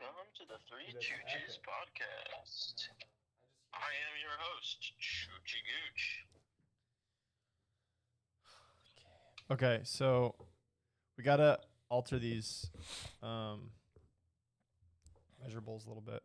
Welcome to the Three Chooches Podcast. I am your host, Choochie Gooch. Okay, so we gotta alter these measurables a little bit.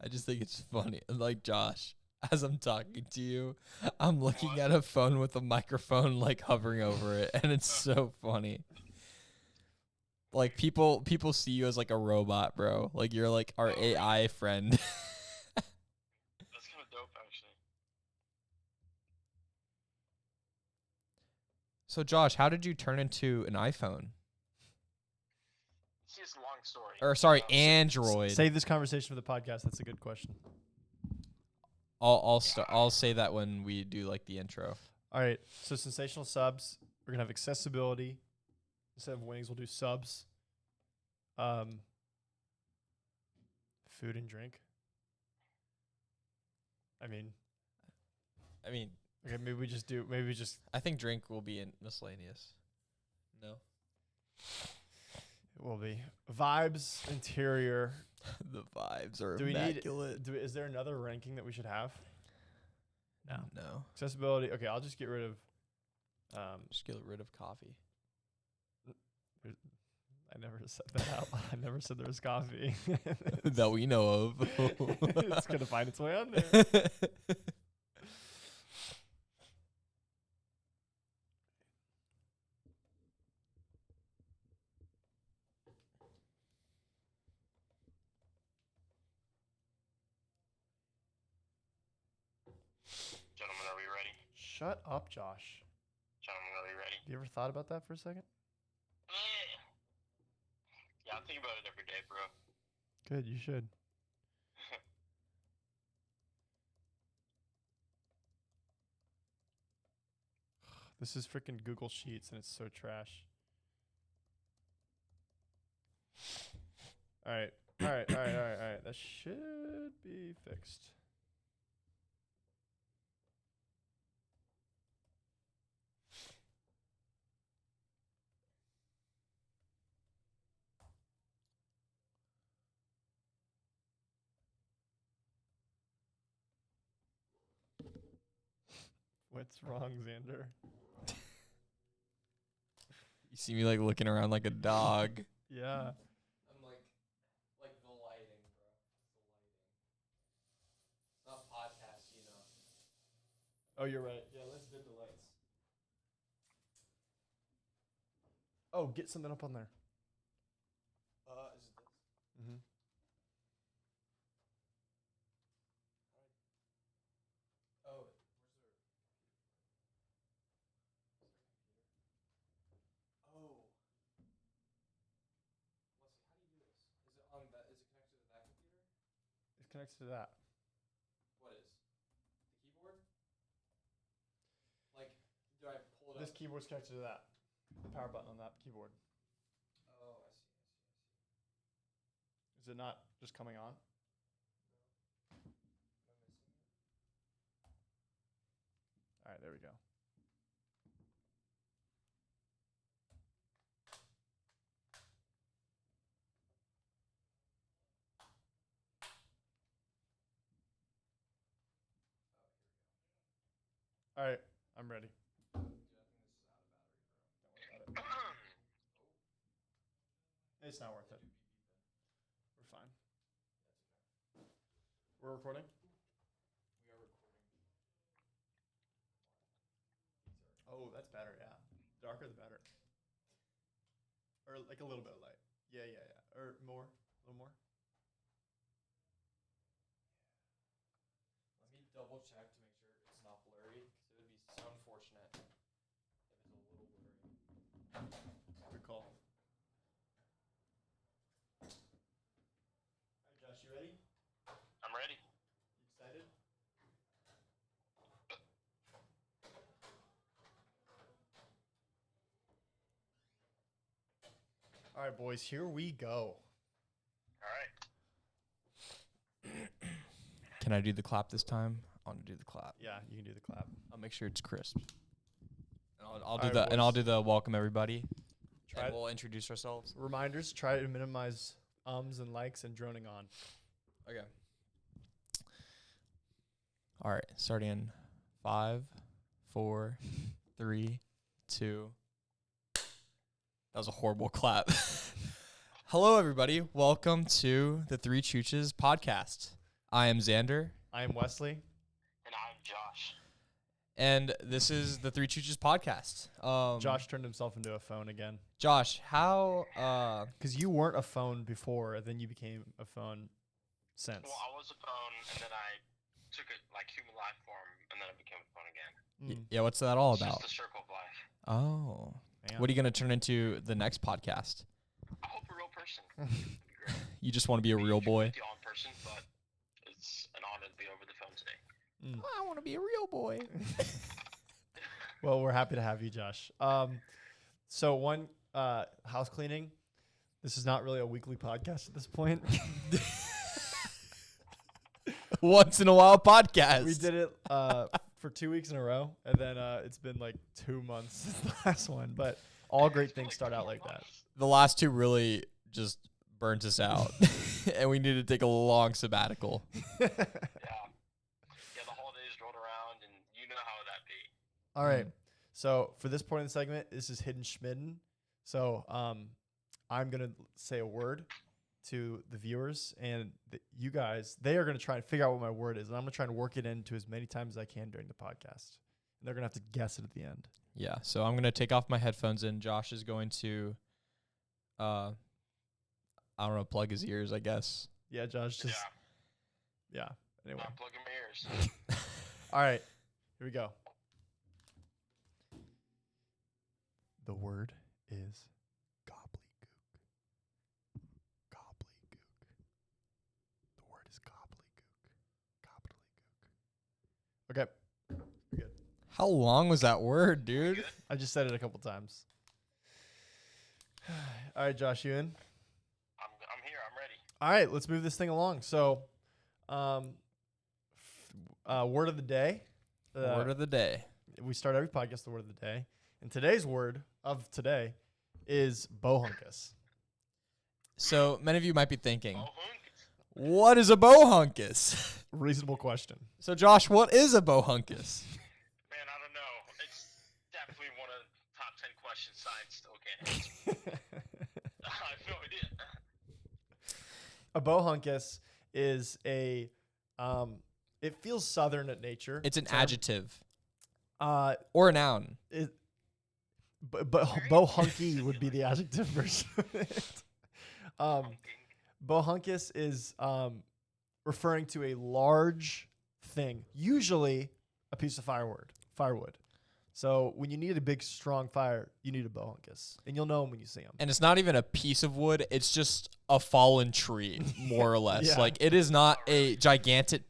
I just think it's funny. Like, Josh, as I'm talking to you, I'm looking at a phone with a microphone like hovering over it, and it's so funny. Like, people see you as like a robot, bro. Like, you're like our AI friend. That's kind of dope, actually. So, Josh, how did you turn into an iPhone? It's just a long story. Or sorry, Android. Save this conversation for the podcast. That's a good question. I'll say that when we do like the intro. All right, so sensational subs. We're gonna have accessibility. Instead of wings, we'll do subs. Food and drink. I mean, okay, maybe we just. I think drink will be in miscellaneous. No. It will be vibes, interior. The vibes are Do we immaculate. is there another ranking that we should have? No. Accessibility. Okay, I'll just get rid of. Just get rid of coffee. I never said that out. I never said there was coffee. That we know of. It's gonna find its way on there. Gentlemen, are we ready? Shut up, Josh. Gentlemen, are we ready? You ever thought about that for a second? Yeah, I think about it every day, bro. Good, you should. This is freaking Google Sheets and it's so trash. All right. That should be fixed. What's wrong, Xander? You see me like looking around like a dog. Yeah. I'm like the lighting, bro. The lighting. Not podcast, you know. Oh, you're right. Yeah, let's dim the lights. Oh, get something up on there. Is it this? Mm-hmm. Oh, oh. Let's see. How do you do this? Is it on that? Is it connected to that computer? It's connected to that. What is? The keyboard? Like, do I pull it This up? keyboard's connected to that. The power button on that keyboard. Oh, I see. Is it not just coming on? No. Am I missing it? All right, there we go. All right, I'm ready. Dude, I think this is out of battery, bro. Don't worry about it. It's not worth it. We're fine. That's okay. We're recording? We are recording. Oh, that's better, yeah. Darker the better. Or like a little bit of light. Yeah. Or more. A little more. Let me double check to make sure it's not blurry, because it would be so unfortunate if it's a little blurry. Good call. All right, Josh, you ready? I'm ready. You excited? All right, boys, here we go. All right. Can I do the clap this time? I want to do the clap. Yeah, you can do the clap. I'll make sure it's crisp. And I'll do Alright, the and I'll boys. do the welcome everybody. Try And it. we'll introduce ourselves. Reminders, try to minimize ums and likes and droning on. Okay. All right, starting in 5, 4, 3, 2. That was a horrible clap. Hello, everybody. Welcome to the Three Chooches Podcast. I am Xander, I am Wesley. And I'm Josh. and this is the Three Chooches Podcast. Josh turned himself into a phone again. Josh, how? Because you weren't a phone before, and then you became a phone since. Well, I was a phone, and then I took it like human life form, and then I became a phone again. Yeah, what's that all It's about? just the circle of life. Oh, Man. what are you gonna turn into the next podcast? I hope a real person. That'd be great. You just want to be a real boy? The on person, but it's an honor to be over the phone today. I want to be a real boy. Well, we're happy to have you, Josh. So one house cleaning. This is not really a weekly podcast at this point. Once in a while podcast. We did it for 2 weeks in a row, and then it's been like 2 months since the last one. But all great things start out like that. The last two really just burnt us out, and we need to take a long sabbatical. Yeah. Yeah, the holidays rolled around, and you know how that be. All right. So for this point in the segment, this is Hidden Schmidden. So I'm going to say a word to the viewers, and you guys, they are going to try and figure out what my word is, and I'm going to try and work it into as many times as I can during the podcast. And they're going to have to guess it at the end. Yeah, so I'm going to take off my headphones, and Josh is going to, I don't know, plug his ears, I guess. Yeah, Josh, just, yeah. Anyway. I'm plugging my ears. All right. Here we go. The word is gobbledygook. Gobbledygook. The word is gobbledygook. Gobbledygook. Okay. We're good. How long was that word, dude? I just said it a couple times. All right, Josh, you in? I'm here. I'm ready. All right, let's move this thing along. So, word of the day. Word of the day. We start every podcast with the word of the day. And today's word of today is bohunkus. So many of you might be thinking, Bohunkus. what is a bohunkus? Reasonable question. So, Josh, what is a bohunkus? Man, I don't know. It's definitely one of the top 10 questions science still can't answer. I have no idea. A bohunkus is a, it feels southern at nature. It's an term. adjective Uh, or a noun. but bohunky would be the adjective version of it. Bohunkus is referring to a large thing, usually a piece of firewood. So when you need a big, strong fire, you need a bohunkus, and you'll know them when you see them. And it's not even a piece of wood. It's just a fallen tree, more or less. Yeah. Like, it is not a gigantic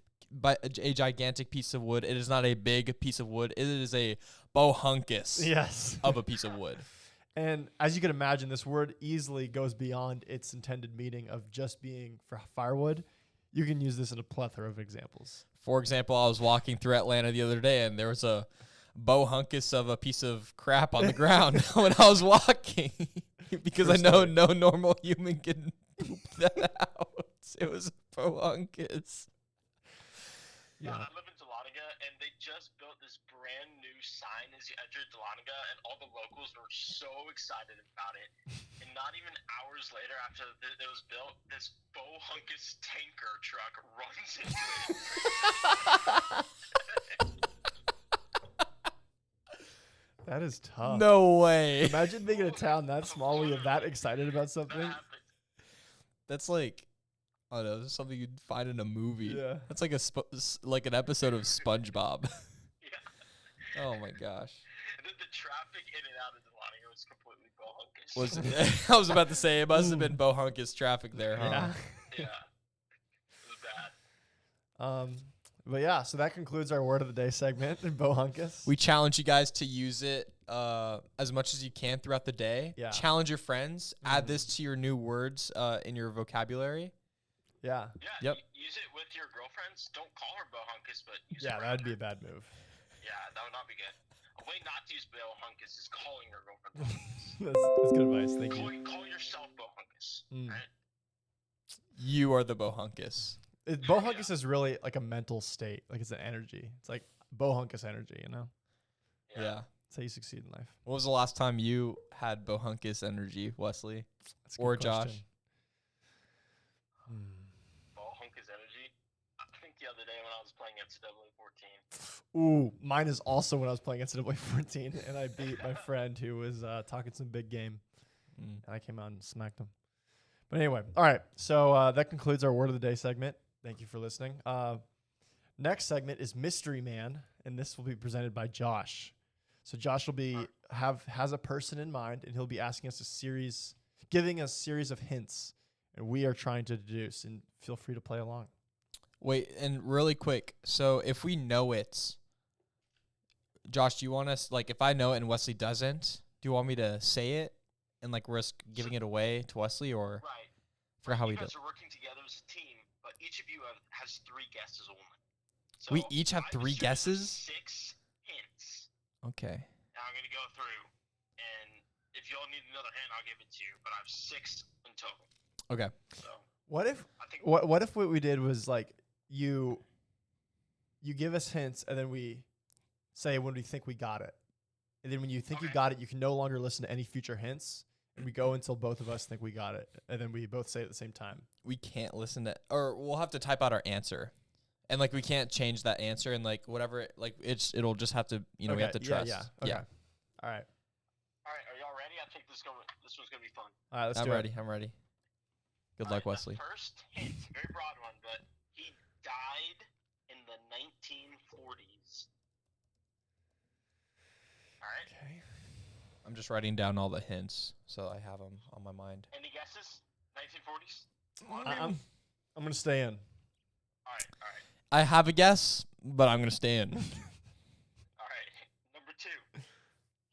piece of wood. It is not a big piece of wood. It is a bohunkus Yes. of a piece of wood. And as you can imagine, this word easily goes beyond its intended meaning of just being for firewood. You can use this in a plethora of examples. For example, I was walking through Atlanta the other day, and there was a bohunkus of a piece of crap on the ground when I was walking because True I know story. no normal human can poop that out. It was a bohunkus. Yeah. I live in Dahlonega, and they just built this brand new sign as you enter Dahlonega, and all the locals were so excited about it. And not even hours later after it was built, this Bohunkus tanker truck runs into it. That is tough. No way. Imagine being in a town that small where you're that excited about That something. happened. That's like, I don't know, this is something you'd find in a movie. Yeah. That's like like an episode of SpongeBob. Yeah. Oh my gosh. The traffic in and out of Dahlonega was completely Bohunkus. I was about to say, it must have been bohunkus traffic there, huh? Yeah. Yeah. It was bad. But yeah, so that concludes our word of the day segment in bohunkus. We challenge you guys to use it as much as you can throughout the day. Yeah. Challenge your friends. Add this to your new words in your vocabulary. Yeah. Yeah. Yep. Use it with your girlfriends. Don't call her Bohunkus, but use it Yeah, around that'd be her. a bad move. Yeah, that would not be good. A way not to use Bohunkus is calling your girlfriend Bohunkus. That's good advice. Thank you. Call yourself Bohunkus. Mm. Right? You are the Bohunkus. Bohunkus is really like a mental state. Like it's an energy. It's like Bohunkus energy, you know? Yeah. That's how you succeed in life. What was the last time you had Bohunkus energy, Wesley? That's a good Or question. Josh? Bohunkus energy. I think the other day when I was playing NCAA 14. Ooh, mine is also when I was playing NCAA 14 and I beat my friend who was talking some big game. Mm. And I came out and smacked him. But anyway, all right. So that concludes our Word of the Day segment. Thank you for listening. Next segment is Mystery Man, and this will be presented by Josh. So Josh will be has a person in mind, and he'll be asking us giving us a series of hints, and we are trying to deduce. And feel free to play along. Wait, and really quick. So if we know it, Josh, do you want us, like, if I know it and Wesley doesn't, do you want me to say it and, like, risk giving it away to Wesley, or Right. for how we You do it? guys are working together as a team, but each of you has 3 guesses only. So We each have I 3 series of guesses? 6 hints. Okay. Now I'm going to go through, and if y'all need another hint, I'll give it to you. But I have 6 in total. Okay. So What if I think what if what we did was like you give us hints, and then we say when we think we got it, and then when you think you Okay. got it, you can no longer listen to any future hints, and we go until both of us think we got it, and then we both say it at the same time. We can't listen to, or we'll have to type out our answer. And, like, we can't change that answer, and, like, whatever, it'll just have to, we have to trust. Yeah. Okay. All right. All right, are y'all ready? I think this one's going to be fun. All right. Let's I'm do ready. it. I'm ready. Good All luck, right, Wesley. The first hint, very broad one, but he died in the 1940s. All right. Okay. I'm just writing down all the hints, so I have them on my mind. Any guesses? 1940s? I'm gonna stay in. All right. I have a guess, but I'm gonna stay in. All right. Number 2.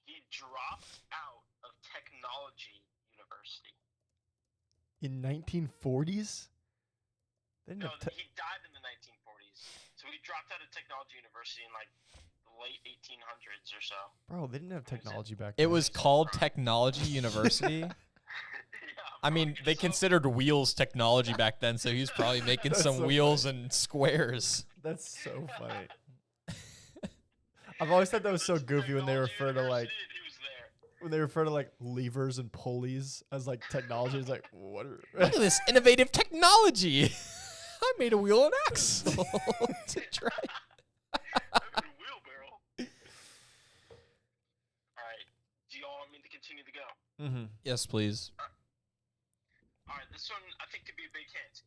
He dropped out of technology university. In 1940s. They didn't No, have he died in the 1940s. So he dropped out of technology university in like the late 1800s or so. bro, they didn't have technology back It then. was called Technology University. Yeah, I mean, they so- considered wheels technology back then, so he was probably making That's some so wheels and squares. That's so funny. I've always thought that was so goofy when they Technology refer to like University, and he was there. when they refer to like levers and pulleys as like technology. It's like what? Look at this innovative technology. I made a wheel and axle to try. I made a wheelbarrow. All right. Do y'all want me to continue to go? Mm-hmm. Yes, please. All right. This one I think could be a big hint.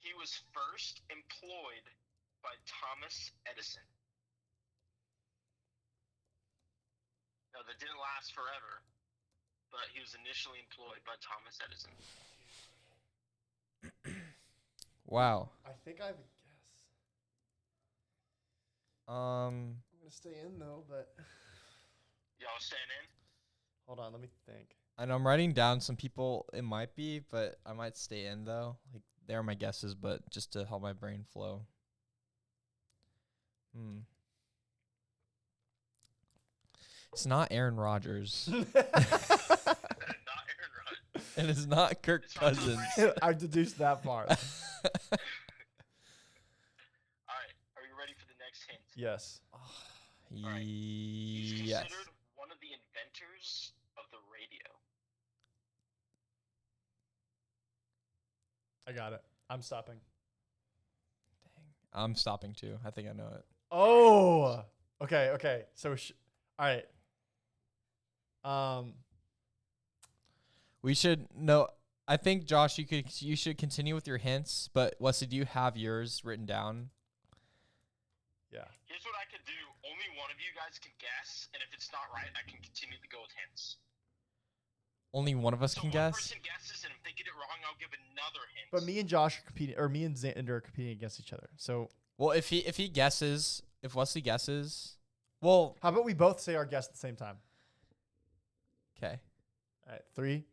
He was first employed by Thomas Edison. No, that didn't last forever, but he was initially employed by Thomas Edison. Wow. I think I have a guess. Um, I'm gonna stay in though, but Y'all staying in? hold on, let me think. I know I'm writing down some people it might be, but I might stay in though. Like, they're my guesses, but just to help my brain flow. It's not Aaron Rodgers. Not Aaron Rodgers. And it's not Kirk It's not Cousins. I've deduced that far. All right. Are you ready for the next hint? Yes. right. He's Yes. considered one of the inventors of the radio. I got it. I'm stopping. Dang. I'm stopping too. I think I know it. Oh. Okay. Okay. So, all right. We should know. I think Josh, you should continue with your hints. But Wesley, do you have yours written down? Yeah. Here's what I could do. Only one of you guys can guess, and if it's not right, I can continue to go with hints. Only one of us So can one guess. person guesses, and if they get it wrong, I'll give another hint. But me and Josh are competing, or me and Xander are competing against each other. So Well, if he guesses, if Wesley guesses, well, how about we both say our guess at the same time? okay. All right. 3,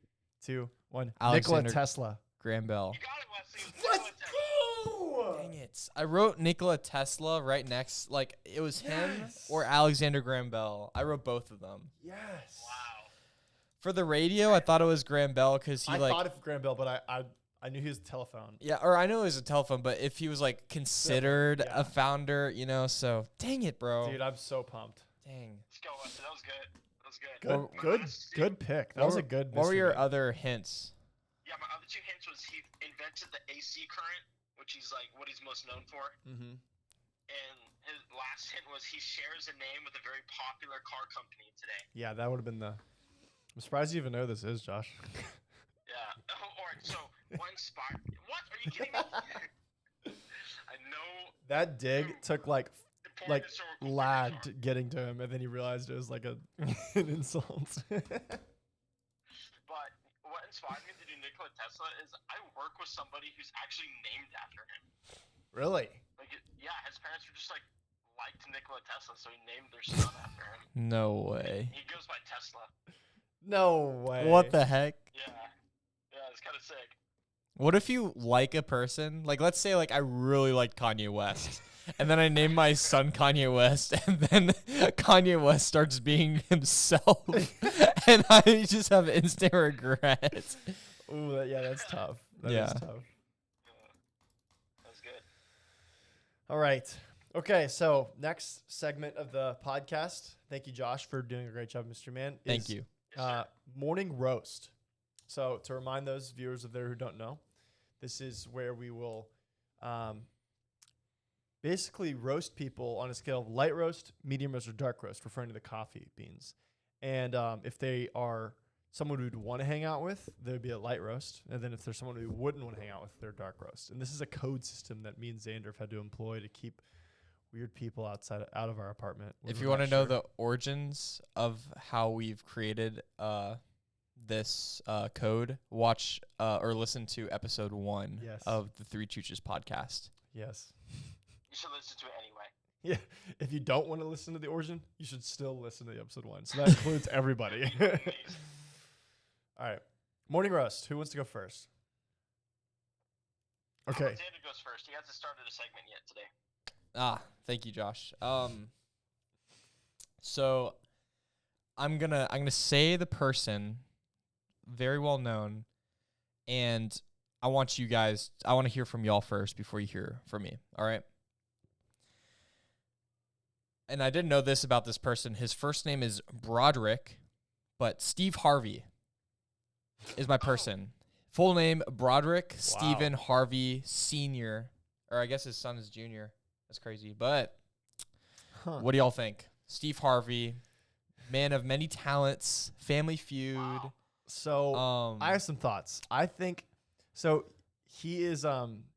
2, 1. Alexander- Nikola Tesla. Graham Bell. You got it, Wesley. It was Let's Nikola Tesla. go! Dang it. I wrote Nikola Tesla right next. Like, it was him Yes. or Alexander Graham Bell. I wrote both of them. Yes. Wow. For the radio, I thought it was Graham Bell because he, I like... thought of Graham Bell, but I knew he was a telephone. Yeah, or I know it was a telephone, but if he was, like, considered Yeah. a founder, you know, so... Dang it, bro. Dude, I'm so pumped. Dang. Let's go, Wesley. That was good. That was good. Good, My good, last- good pick. That was a good. What were mystery your game. other hints? Yeah, my other 2 hints was he invented the AC current, which is like what he's most known for. Mhm. And his last hint was he shares a name with a very popular car company today. Yeah, that would have been the. I'm surprised you even know who this is, Josh. Yeah. Oh, or so what inspired? What? Are you kidding me? I know. That dig took like important historical figures lagged are. getting to him, and then he realized it was like an insult. But what inspired me to do Nikola Tesla is I work with somebody who's actually named after him. Really? Like, yeah, his parents were just like liked Nikola Tesla, so he named their son after him. No way. He goes by Tesla. No way. What the heck? Yeah. Yeah, it's kind of sick. What if you like a person? Like, let's say, like, I really like Kanye West. And then I name my son Kanye West. And then Kanye West starts being himself. And I just have instant regret. Ooh, that's tough. That is Yeah. tough. That was good. All right. Okay, so next segment of the podcast. Thank you, Josh, for doing a great job, Mr. Man. Thank is, you. Morning roast. So to remind those viewers of there who don't know, this is where we will basically roast people on a scale of light roast, medium roast, or dark roast, referring to the coffee beans. And if they are someone we'd want to hang out with, there would be a light roast. And then if there's someone we wouldn't want to hang out with, they're dark roast. And this is a code system that me and Xander have had to employ to keep weird people out of our apartment. when If we're you want to not know sure. the origins of how we've created this code, watch or listen to episode 1 Yes. of the Three Chooches podcast. Yes. You should listen to it anyway. Yeah. If you don't want to listen to the origin, you should still listen to the episode 1. So that includes everybody. All right. Morning roast. Who wants to go first? Okay. Xander goes first. He hasn't started a segment yet today. Thank you, Josh. So I'm gonna say the person, very well known, and I want to hear from y'all first before you hear from me. All right. And I didn't know this about this person. His first name is Broderick, but Steve Harvey is my person. Full name, Broderick Stephen Harvey Sr., or I guess his son is Junior. That's crazy. But what do y'all think? Steve Harvey, man of many talents, Family Feud. Wow. So I have some thoughts. I think so. He is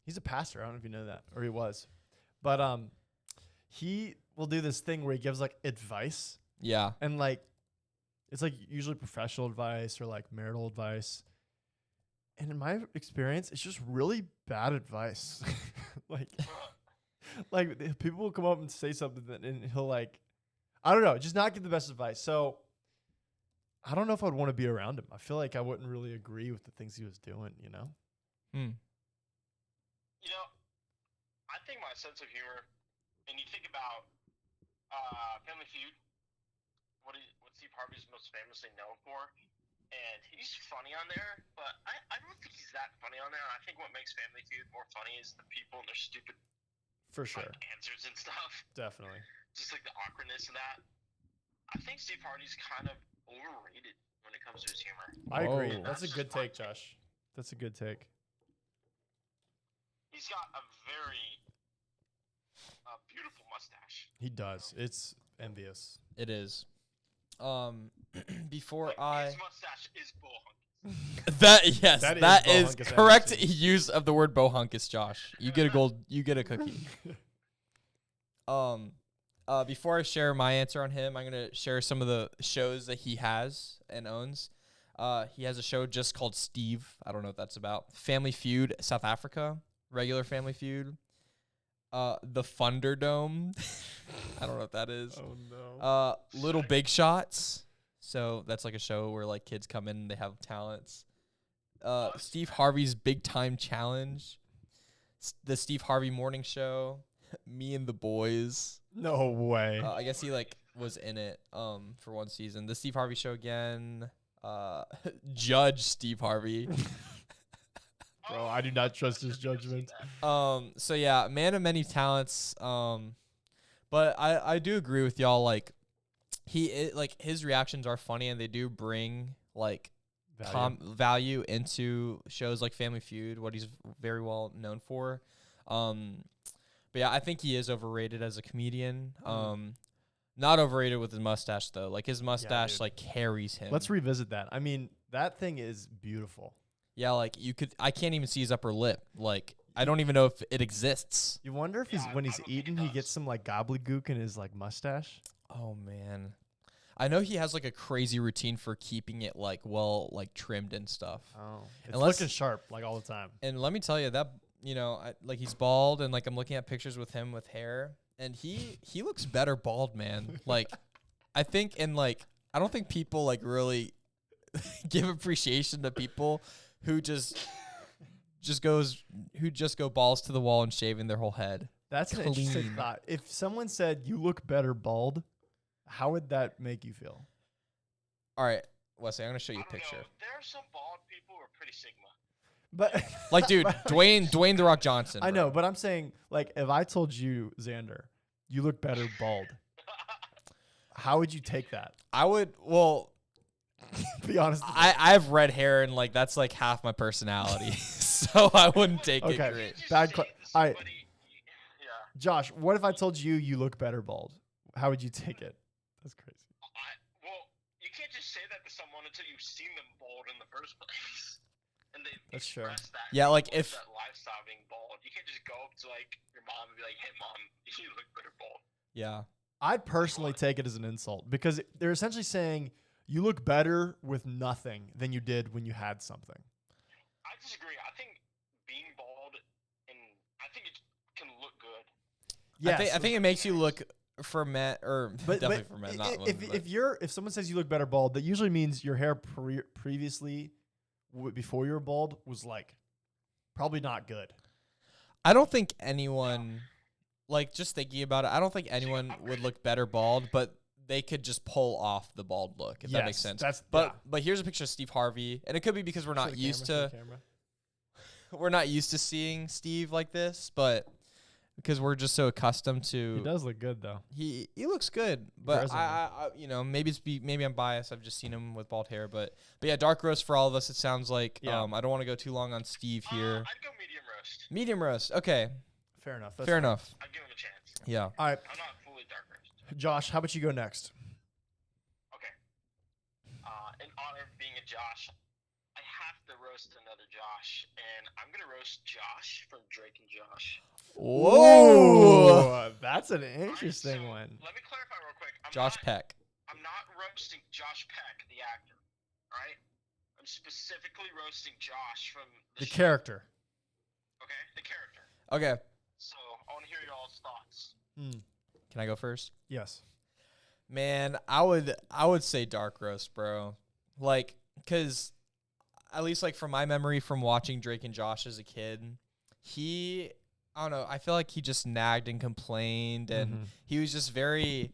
he's a pastor. I don't know if you know that, or he was, but he will do this thing where he gives like advice, Yeah. and like it's like usually professional advice or like marital advice. And in my experience, it's just really bad advice. like people will come up and say something and he'll like, I don't know, just not give the best advice. So I don't know if I'd want to be around him. I feel like I wouldn't really agree with the things he was doing, you know? You know, I think my sense of humor, and you think about Family Feud, what Steve Harvey's most famously known for, and he's funny on there, but I don't think he's that funny on there. I think what makes Family Feud more funny is the people and their stupid For sure. like, answers and stuff. Definitely. Just like the awkwardness of that. I think Steve Harvey's kind of overrated when it comes to his humor. I agree. Whoa. That's a That's good just my take, Josh. That's a good take. He's got a very beautiful mustache. He does. It's envious. It is. Before Like, his mustache is Bohunkus. that is Bohunkus correct energy. use of the word Bohunkus, Josh. You get a gold. You get a cookie. Before I share my answer on him, I'm gonna share some of the shows that he has and owns. He has a show just called Steve. I don't know what that's about. Family Feud, South Africa. Regular Family Feud. The Thunderdome. I don't know what that is. Oh no. Little Big Shots. So that's like a show where like kids come in and they have talents. Steve Harvey's Big Time Challenge, the Steve Harvey Morning Show, Me and the Boys. No way. I guess he like was in it for one season. The Steve Harvey Show again. Judge Steve Harvey. Bro, I do not trust his judgment. So yeah, man of many talents. But I do agree with y'all. Like like his reactions are funny and they do bring like value into shows like Family Feud, what he's very well known for. But yeah, I think he is overrated as a comedian. Not overrated with his mustache though. Like his mustache like carries him. Let's revisit that. I mean, that thing is beautiful. Yeah, like I can't even see his upper lip. Like I don't even know if it exists. You wonder if when he's eating, he gets some like gobbledygook in his like mustache. Oh man. I know he has like a crazy routine for keeping it like well like trimmed and stuff. Oh. It's looking sharp like all the time. And let me tell you that, you know, like he's bald and like I'm looking at pictures with him with hair and he looks better bald, man. Like I think I don't think people like really give appreciation to people who just go balls to the wall and shaving their whole head. That's an interesting thought. If someone said you look better bald, how would that make you feel? All right, Wesley, I'm gonna show you a picture. There are some bald people who are pretty sigma. But like, dude, Dwayne The Rock Johnson. I know, but I'm saying, like, if I told you, Xander, you look better bald, how would you take that? I would. Well, be honest. I have red hair and like that's like half my personality, so I wouldn't take it great. All right, Josh, what if I told you you look better bald? How would you take it? That's crazy. Well, you can't just say that to someone until you've seen them bald in the first place. And they express that. Yeah, like if that lifestyle being bald, you can't just go up to like your mom and be like, "Hey, mom, you look better bald." Yeah. I'd personally take it as an insult because they're essentially saying you look better with nothing than you did when you had something. I disagree. I think being bald I think it can look good. Yeah, I think it makes you look for men, definitely for men. Not women, if someone says you look better bald, that usually means your hair previously, before you were bald, was like probably not good. I don't think anyone, like just thinking about it, I don't think anyone would look better bald, but they could just pull off the bald look if that makes sense. But here's a picture of Steve Harvey, and it could be because we're not used to seeing Steve like this, but. Because we're just so accustomed to. He does look good though. He looks good, but I you know maybe I'm biased. I've just seen him with bald hair, but yeah, dark roast for all of us. It sounds like I don't want to go too long on Steve here. I'd go medium roast. Medium roast, okay. Fair enough. Fair enough. I'd give him a chance. Yeah. All right. I'm not fully dark roast. Josh, how about you go next? Okay. In honor of being a Josh, I have to roast another Josh, and I'm gonna roast Josh from Drake and Josh. Whoa, that's an interesting one. Let me clarify real quick. Josh Peck. I'm not roasting Josh Peck, the actor. All right? I'm specifically roasting Josh from the character. Okay, the character. Okay. So I want to hear y'all's thoughts. Can I go first? Yes. Man, I would say dark roast, bro. Like, cause at least like from my memory from watching Drake and Josh as a kid, I don't know. I feel like he just nagged and complained, and he was just very.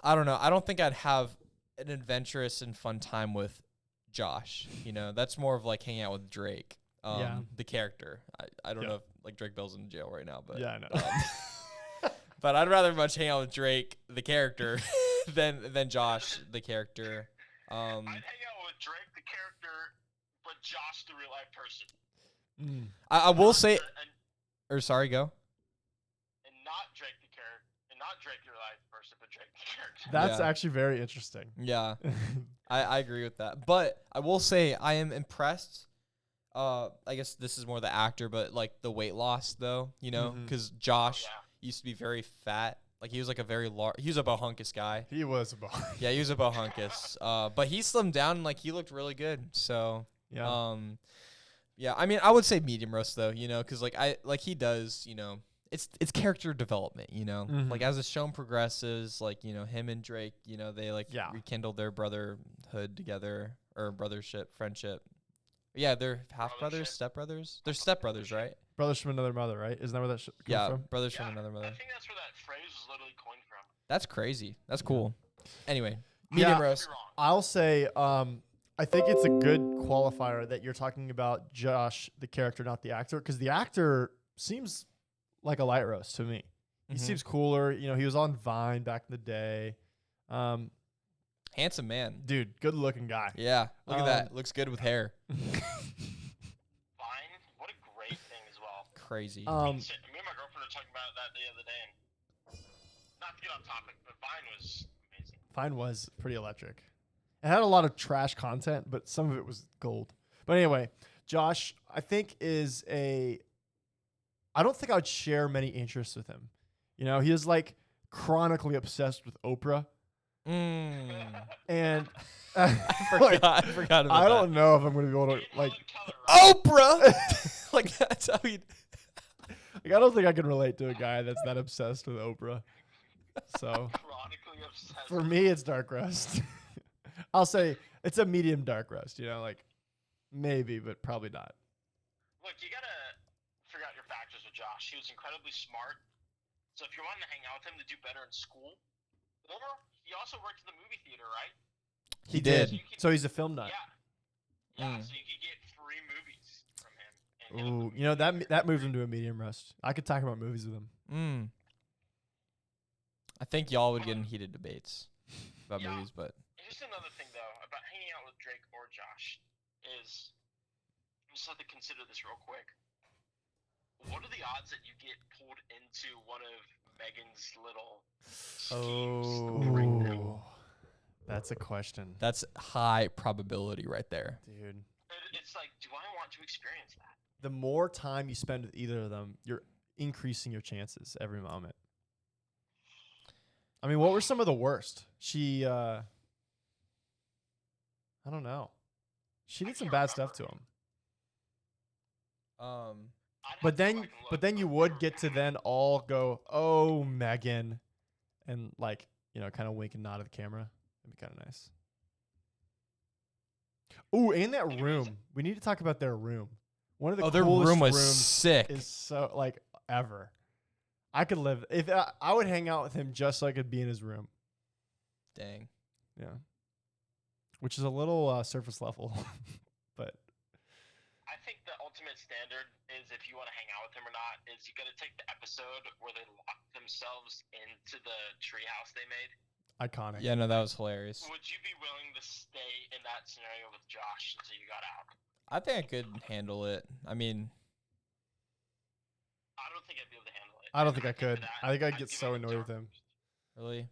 I don't know. I don't think I'd have an adventurous and fun time with Josh. You know, that's more of like hanging out with Drake, the character. I don't know if like Drake Bell's in jail right now, but yeah, I know. But I'd rather much hang out with Drake, the character, than Josh, the character. I'd hang out with Drake, the character, but Josh, the real life person. I will say. Or sorry, go. And not Drake the character, and not Drake your life person, but Drake the character. That's actually very interesting. Yeah, I agree with that. But I will say I am impressed. I guess this is more the actor, but like the weight loss though, you know, because Josh used to be very fat. Like he was like a very large. He was a Bohunkus guy. He was a Bohunkus. Yeah, he was a Bohunkus. But he slimmed down and like he looked really good. So yeah, I mean, I would say medium roast though, you know, because like he does, you know, it's character development, you know, like as the show progresses, like you know, him and Drake, you know, they like rekindle their brotherhood together or brothership, friendship, Yeah, they're half brothers, Brothership. stepbrothers. They're stepbrothers, right? Brothers from another mother, right? Isn't that where that comes Yeah, from? brothers Yeah, from another mother. I think that's where that phrase was literally coined from. That's crazy. That's cool. Anyway, Yeah. medium Could be roast. wrong. I'll say, I think it's a good qualifier that you're talking about Josh, the character, not the actor, because the actor seems like a light roast to me. He Mhm. seems cooler. You know, he was on Vine back in the day. Handsome man. Dude, good looking guy. Yeah, look at that. Looks good with hair. Vine, what a great thing as well. Crazy. Me and my girlfriend were talking about that the other day, and not to get off topic, but Vine was amazing. Vine was pretty electric. It had a lot of trash content, but some of it was gold. But anyway, Josh, I think I don't think I would share many interests with him. You know, he is like chronically obsessed with Oprah. And I forgot about I that. don't know if I'm going to be able to like Oprah. Like that's how he. I don't think I can relate to a guy that's that obsessed with Oprah. So Chronically obsessed. for me, it's dark roast. I'll say it's a medium dark roast. You know, like maybe, but probably not. Look, you gotta figure out your factors with Josh. He was incredibly smart. So if you're wanting to hang out with him to do better in school, or he also worked in the movie theater, right? He did. did. So he's a film nut. Yeah. So you could get 3 movies from him. And hit him Ooh, with you know the movie that theater. moves him to a medium roast. I could talk about movies with him. I think y'all would get in heated debates about Yeah. movies, but Here's another thing though about hanging out with Drake or Josh is you just have to consider this real quick. What are the odds that you get pulled into one of Megan's little schemes that they bring them? Ooh, that's a question, that's high probability right there. dude. It's like, do I want to experience that? The more time you spend with either of them, you're increasing your chances every moment. I mean, what were some of the worst? I don't know. She did some can't bad stuff remember. to him. I'd have But to go then, back and look, but then you they would were get to bad. then all go, oh, Megan, and like, you know, kind of wink and nod at the camera. That'd be kind of nice. Ooh, and that Anyways. room. We need to talk about their room. One of the Their coolest room was rooms sick. is so like ever. I could live if I would hang out with him just so I could be in his room. Dang. Yeah, which is a little surface level, but I think the ultimate standard is if you want to hang out with him or not is you got to take the episode where they locked themselves into the treehouse they made. iconic. Yeah, no, that was hilarious. Would you be willing to stay in that scenario with Josh until you got out? I think I could handle it. I mean, I don't think I'd be able to handle it. I don't think I for could. that, I think I'd get give so it a annoyed with dark him. roast. really.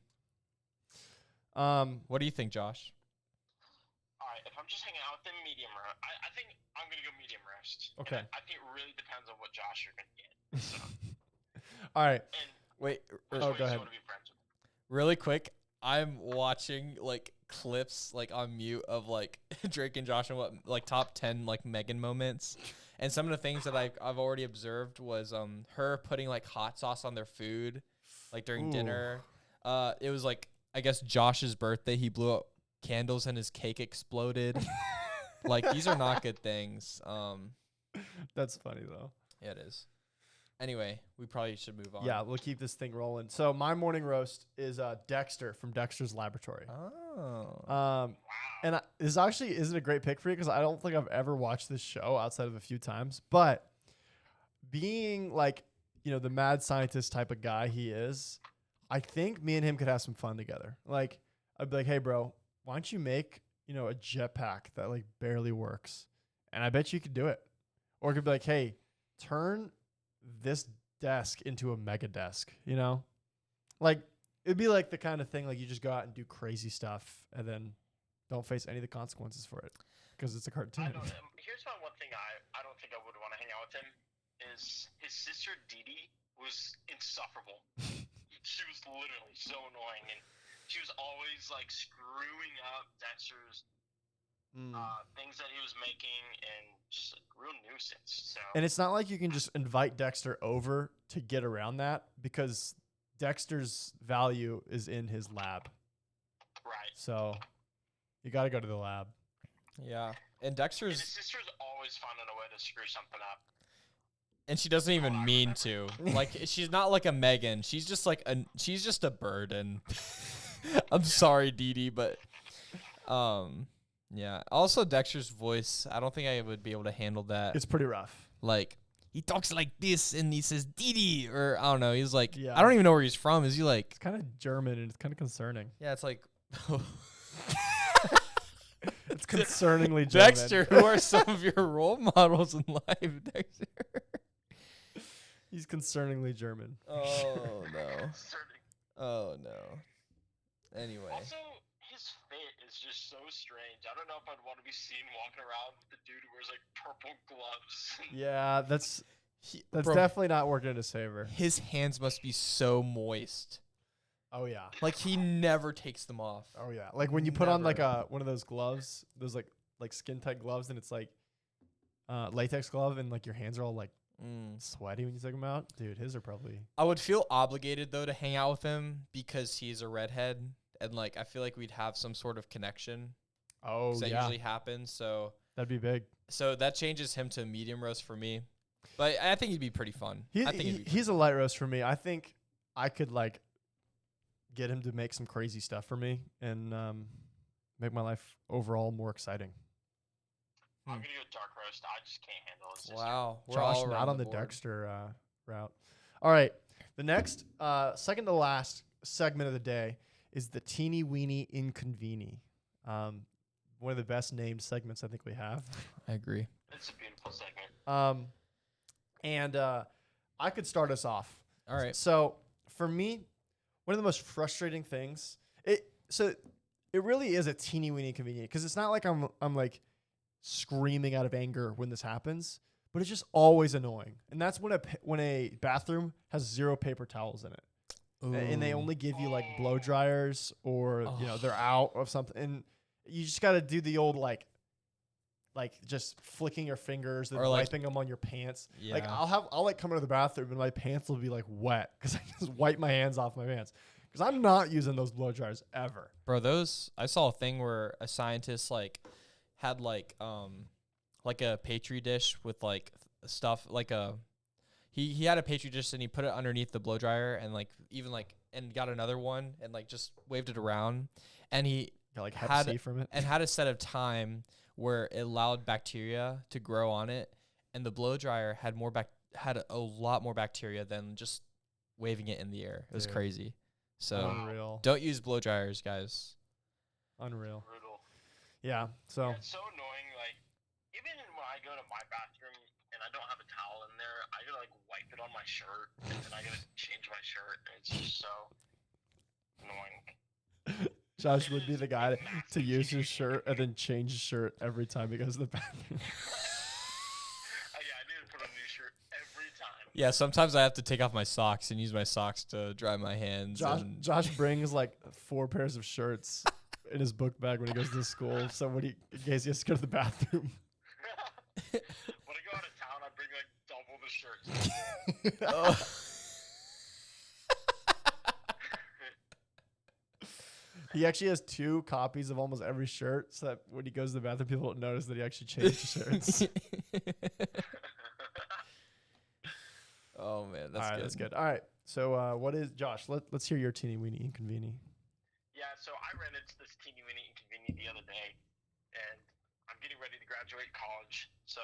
Um, What do you think, Josh? All right, if I'm just hanging out with him, medium roast. I think I'm gonna go medium roast. Okay. And I think it really depends on what Josh you're gonna get. So, all right. and Wait, which Oh, ways go ahead. you want to be friends with him. really quick. I'm watching like clips like on mute of like Drake and Josh and what like top 10 like Megan moments. And some of the things that I've already observed was her putting like hot sauce on their food like during Ooh. dinner. It was like I guess Josh's birthday, he blew up candles and his cake exploded. Like these are not good things. That's funny though. Yeah, it is. Anyway, we probably should move on. Yeah, we'll keep this thing rolling. So my morning roast is Dexter from Dexter's Laboratory. Oh. Wow. And this actually isn't a great pick for you because I don't think I've ever watched this show outside of a few times. But being like, you know, the mad scientist type of guy he is, I think me and him could have some fun together. Like, I'd be like, hey, bro, why don't you make, you know, a jetpack that like barely works? And I bet you could do it. Or it could be like, hey, turn this desk into a mega desk, you know? Like, it'd be like the kind of thing like you just go out and do crazy stuff and then don't face any of the consequences for it because it's a cartoon. I don't know. Here's one thing I don't think I would want to hang out with him is his sister Dee Dee was insufferable. She was literally so annoying, and she was always like screwing up Dexter's things that he was making, and just a real nuisance. So And it's not like you can just invite Dexter over to get around that because Dexter's value is in his lab. right. So you got to go to the lab. Yeah. And And Dexter's his sister's always always finding a way to screw something up. And she doesn't even mean to. Like, she's not like a Megan. She's just like she's just a bird. And I'm sorry, Dee Dee, but yeah. Also, Dexter's voice. I don't think I would be able to handle that. It's pretty rough. Like, he talks like this, and he says Dee Dee, or I don't know. He's like, Yeah. I don't even know where he's from. Is he like? It's kind of German, and it's kind of concerning. Yeah, it's like. It's concerningly German. Dexter, who are some of your role models in life, Dexter? He's concerningly German. Oh no. Concerning. Oh no. Anyway. Also, his fit is just so strange. I don't know if I'd want to be seen walking around with the dude who wears like purple gloves. Yeah, that's Bro, definitely not working in his favor. his hands must be so moist. Oh yeah. Like he never takes them off. Oh yeah. Like when you put on like Never. one of those gloves, those like skin tight gloves, and it's like latex glove, and like your hands are all like sweaty when you take them out. Dude, his are probably. I would feel obligated though to hang out with him because he's a redhead, and like I feel like we'd have some sort of connection. Oh 'Cause that yeah. usually happens. So That'd be big. that changes him to a medium roast for me. But I think he'd be pretty fun. I think it'd be He's a light roast for me. I think I could like get him to make some crazy stuff for me and make my life overall more exciting. I'm gonna go dark roast. I just can't handle it. It's just- Wow. We're Josh, all not around on the board. Dexter route. All right. The next, second to last segment of the day is the Teeny Weeny Inconvenie. One of the best named segments I think we have. I agree. It's a beautiful segment. And I could start us off. All right. So for me, one of the most frustrating things, it really is a teeny weeny inconvenience because it's not like I'm like screaming out of anger when this happens, but it's just always annoying. And that's when a bathroom has 0 paper towels in it, and they only give you like blow dryers or they're out of something, and you just got to do the old like just flicking your fingers and Or, like- wiping them on your pants. Yeah. Like I'll like come into the bathroom and my pants will be like wet because I just wipe my hands off my pants because I'm not using those blow dryers ever. Bro, I saw a thing where a scientist like had like a petri dish with like stuff like he had a petri dish and he put it underneath the blow dryer and like even like and got another one and like just waved it around and he Got like Had- Hep C from it. and had a set of time where it allowed bacteria to grow on it, and the blow dryer had a lot more bacteria than just waving it in the air. It was Dude. crazy. So Unreal. don't use blow dryers, guys. Unreal. Brutal. Yeah. So Yeah, it's so annoying. Like, even when I go to my bathroom and I don't have a towel in there, I gotta like wipe it on my shirt, and then I gotta change my shirt, and it's just so annoying. Josh would be the guy to use his shirt and then change his shirt every time he goes to the bathroom. Yeah, I need to put on a new shirt every time. Yeah, sometimes I have to take off my socks and use my socks to dry my hands. and Josh brings like 4 pairs of shirts in his book bag when he goes to school. So in case he has to go to the bathroom. When I go out of town, I bring like double the shirts. Oh. He actually has 2 copies of almost every shirt, so that when he goes to the bathroom, people don't notice that he actually changed the shirts. Oh man, All right, that's good. All right, so what is Josh? Let's hear your teeny weeny inconvenie. Yeah, so I ran into this teeny weeny inconvenience the other day, and I'm getting ready to graduate college. So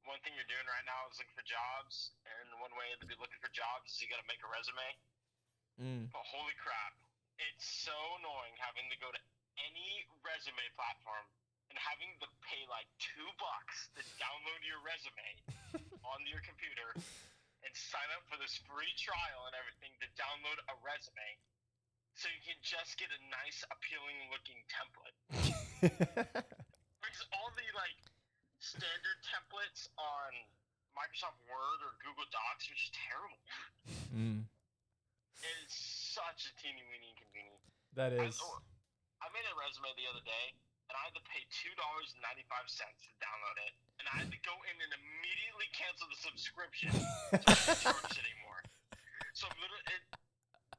one thing you're doing right now is looking for jobs, and one way to be looking for jobs is you got to make a resume. But holy crap, it's so annoying having to go to any resume platform and having to pay like $2 to download your resume on your computer and sign up for this free trial and everything to download a resume so you can just get a nice, appealing looking template. Because all the like standard templates on Microsoft Word or Google Docs are just terrible. It is such a teeny weeny inconvenience. That is. I made a resume the other day, and I had to pay $2.95 to download it, and I had to go in and immediately cancel the subscription to not charge anymore. So literally,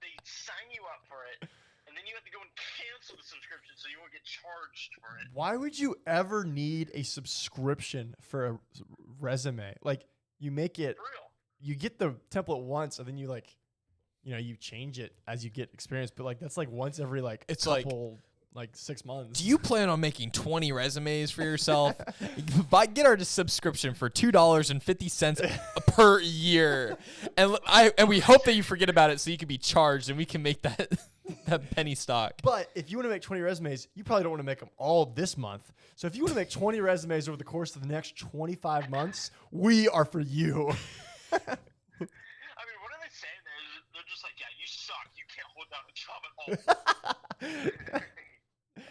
they sign you up for it, and then you you have to go and cancel the subscription so you won't get charged for it. Why would you ever need a subscription for a resume? Like, you make it, For real. you get the template once, and then you like, you change it as you get experience. But like, that's like once every It's couple, like 6 months. Do you plan on making 20 resumes for yourself? Get our subscription for $2.50 per year, and we hope that you forget about it so you can be charged, and we can make that that penny stock. But if you want to make 20 resumes, you probably don't want to make them all this month. So if you want to make 20 resumes over the course of the next 25 months, we are for you. I mean, what are they saying? They're just like, yeah, you suck. You can't hold down a job at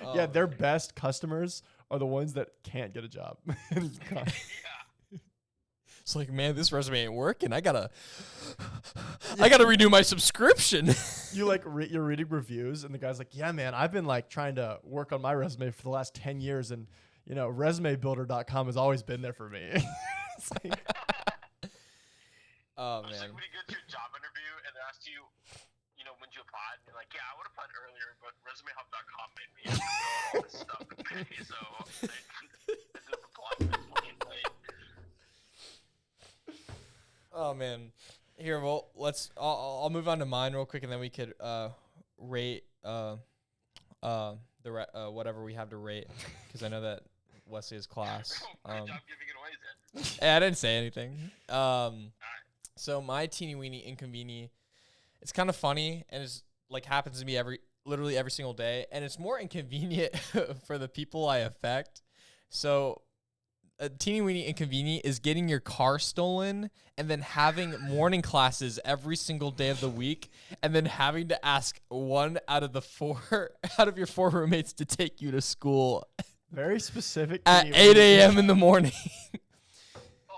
all. Yeah, their best customers are the ones that can't get a job. Yeah. It's like, man, this resume ain't working. I gotta renew my subscription. You're reading reviews, and the guy's like, yeah, man, I've been like trying to work on my resume for the last 10 years, and resumebuilder.com has always been there for me. It's like, oh It's man. like when you go to a job interview and they ask you, when you applied, and you're like, yeah, I would have applied earlier, but resumehub.com made me have to fill out all this stuff and pay, so I didn't apply unfortunately. Oh man. Here, well, I'll move on to mine real quick, and then we could rate whatever we have to rate, because I know that Wesley has class. Great job giving it away then. I didn't say anything. So my teeny weeny inconvenience, it's kind of funny, and it's like happens to me literally every single day, and it's more inconvenient for the people I affect. So a teeny weeny inconvenient is getting your car stolen and then having morning classes every single day of the week, and then having to ask one out of your four roommates to take you to school very specific. at 8 a.m. in the morning. Oh,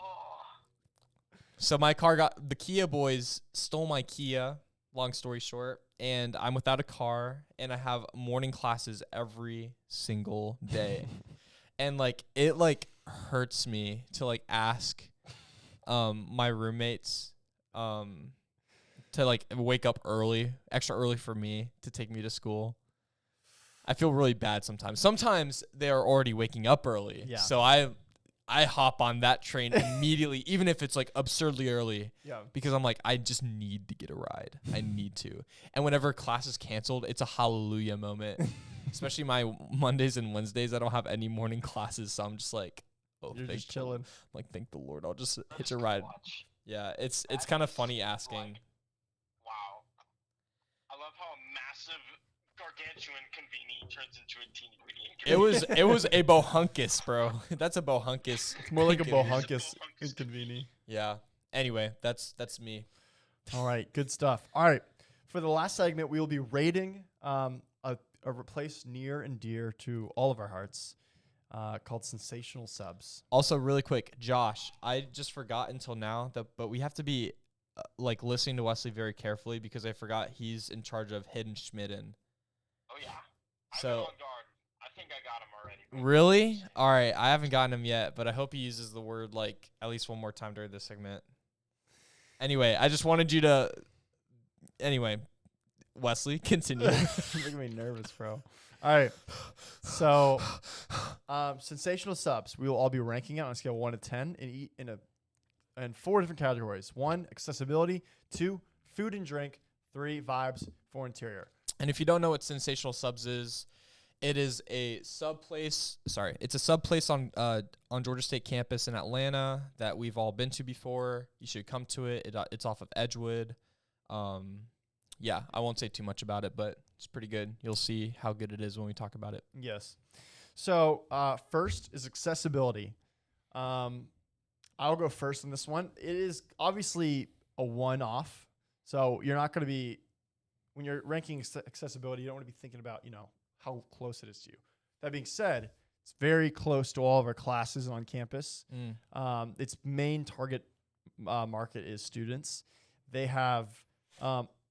So the Kia boys stole my Kia, long story short, and I'm without a car, and I have morning classes every single day. And it hurts me to ask my roommates to wake up extra early for me to take me to school. I feel really bad sometimes. Sometimes they are already waking up early. Yeah. So I hop on that train immediately, even if it's absurdly early. Yeah. Because I'm like, I just need to get a ride. I need to. And whenever class is canceled, it's a hallelujah moment. Especially my Mondays and Wednesdays, I don't have any morning classes, so I'm just like, oh, You're thank just chilling. I'm like, thank the Lord, I'll just that hitch is a good to ride. watch. Yeah, it's That kind of is, funny asking. Wow. I love how a massive, gargantuan conveni turns into a teeny weeny. It was a Bohunkus, bro. That's a Bohunkus. It's more like a inconvenience. Bohunkus Bohunkus. inconvenience. Yeah. Anyway, that's me. All right, good stuff. All right, for the last segment, we will be rating a place near and dear to all of our hearts, called Sensational Subs. Also, really quick, Josh, I just forgot until now but we have to be listening to Wesley very carefully, because I forgot he's in charge of Hidden Schmidden. Oh yeah. I've So- been on guard. I think I got him already. but- Really? All right, I haven't gotten him yet, but I hope he uses the word at least one more time during this segment. Anyway, I just wanted you to. Anyway, Wesley, continue. Making me nervous, bro. All right, so Sensational Subs. We will all be ranking it on a scale of 1 to 10 in 4 different categories. 1, accessibility. 2, food and drink. 3, vibes. 4, interior. And if you don't know what Sensational Subs is, it is a sub place. Sorry, it's a sub place on Georgia State campus in Atlanta that we've all been to before. You should come to it. It's off of Edgewood. Yeah, I won't say too much about it, but it's pretty good. You'll see how good it is when we talk about it. Yes. So first is accessibility. I'll go first on this one. It is obviously a one-off. So you're not going to be, when you're ranking accessibility, you don't want to be thinking about, how close it is to you. That being said, it's very close to all of our classes on campus. Its main target market is students. They have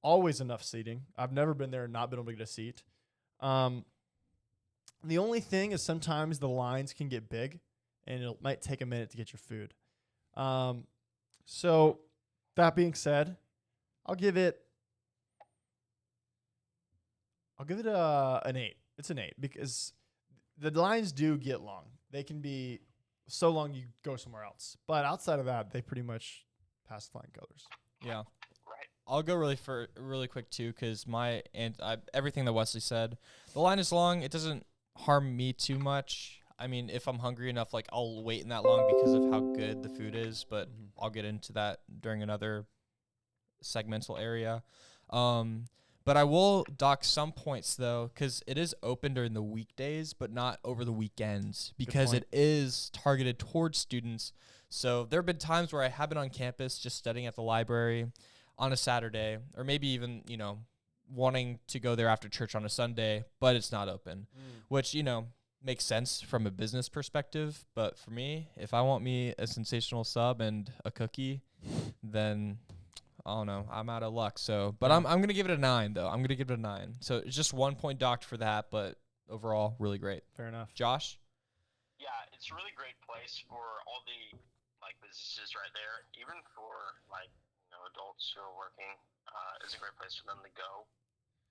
always enough seating. I've never been there and not been able to get a seat. The only thing is sometimes the lines can get big, and it might take a minute to get your food. So that being said, I'll give it I'll give it an 8. It's an 8 because the lines do get long. They can be so long you go somewhere else. But outside of that, they pretty much pass flying colors. Yeah. Right. I'll go really quick too, because everything that Wesley said, the line is long. It doesn't harm me too much. I mean, if I'm hungry enough, like I'll wait in that long because of how good the food is. But I'll get into that during another segmental area. But I will dock some points though, because it is open during the weekdays, but not over the weekends, because it is targeted towards students. So there have been times where I have been on campus just studying at the library on a Saturday, or maybe even, wanting to go there after church on a Sunday, but it's not open, which, makes sense from a business perspective. But for me, if I want me a sensational sub and a cookie, then I don't know, I'm out of luck. So, but I'm going to give it a 9 though. I'm going to give it a 9. So it's just 1 point docked for that, but overall really great. Fair enough. Josh? Yeah, it's a really great place for all the businesses right there. Even for adults who are working, it's a great place for them to go.